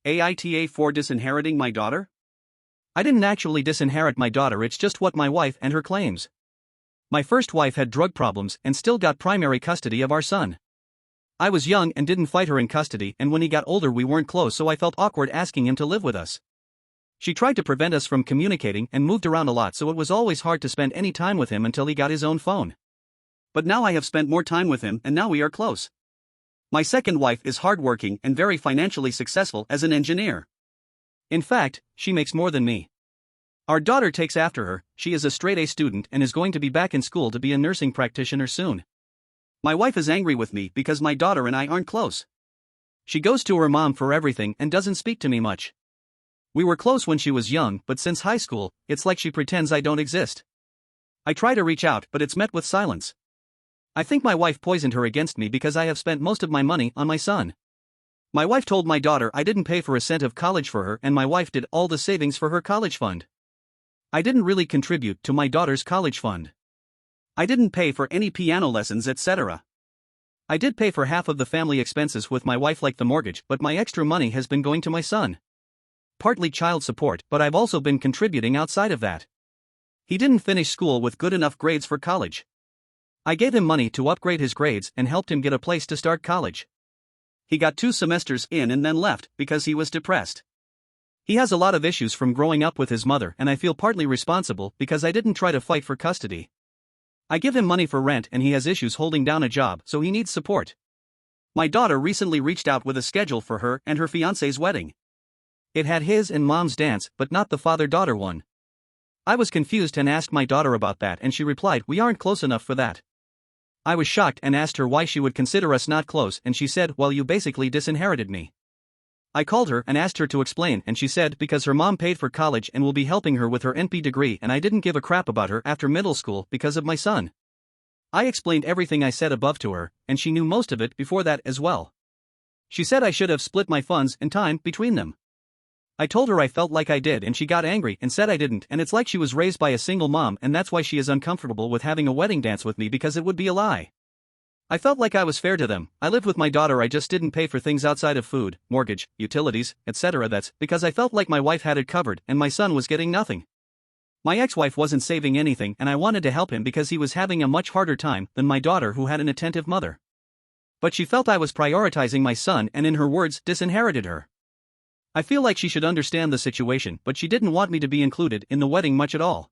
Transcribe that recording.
AITA for disinheriting my daughter? I didn't actually disinherit my daughter, it's just what my wife and her claims. My first wife had drug problems and still got primary custody of our son. I was young and didn't fight her in custody, and when he got older we weren't close, so I felt awkward asking him to live with us. She tried to prevent us from communicating and moved around a lot, so it was always hard to spend any time with him until he got his own phone. But now I have spent more time with him and now we are close. My second wife is hardworking and very financially successful as an engineer. In fact, she makes more than me. Our daughter takes after her, she is a straight-A student and is going to be back in school to be a nursing practitioner soon. My wife is angry with me because my daughter and I aren't close. She goes to her mom for everything and doesn't speak to me much. We were close when she was young, but since high school, it's like she pretends I don't exist. I try to reach out, but it's met with silence. I think my wife poisoned her against me because I have spent most of my money on my son. My wife told my daughter I didn't pay for a cent of college for her, and my wife did all the savings for her college fund. I didn't really contribute to my daughter's college fund. I didn't pay for any piano lessons, etc. I did pay for half of the family expenses with my wife, like the mortgage, but my extra money has been going to my son. Partly child support, but I've also been contributing outside of that. He didn't finish school with good enough grades for college. I gave him money to upgrade his grades and helped him get a place to start college. He got 2 semesters in and then left because he was depressed. He has a lot of issues from growing up with his mother, and I feel partly responsible because I didn't try to fight for custody. I give him money for rent and he has issues holding down a job, so he needs support. My daughter recently reached out with a schedule for her and her fiancé's wedding. It had his and mom's dance, but not the father-daughter one. I was confused and asked my daughter about that, and she replied, "We aren't close enough for that." I was shocked and asked her why she would consider us not close, and she said, "Well, you basically disinherited me." I called her and asked her to explain, and she said because her mom paid for college and will be helping her with her NP degree, and I didn't give a crap about her after middle school because of my son. I explained everything I said above to her, and she knew most of it before that as well. She said I should have split my funds and time between them. I told her I felt like I did, and she got angry and said I didn't, and it's like she was raised by a single mom, and that's why she is uncomfortable with having a wedding dance with me because it would be a lie. I felt like I was fair to them. I lived with my daughter, I just didn't pay for things outside of food, mortgage, utilities, etc. That's because I felt like my wife had it covered and my son was getting nothing. My ex-wife wasn't saving anything, and I wanted to help him because he was having a much harder time than my daughter, who had an attentive mother. But she felt I was prioritizing my son and, in her words, disinherited her. I feel like she should understand the situation, but she didn't want me to be included in the wedding much at all.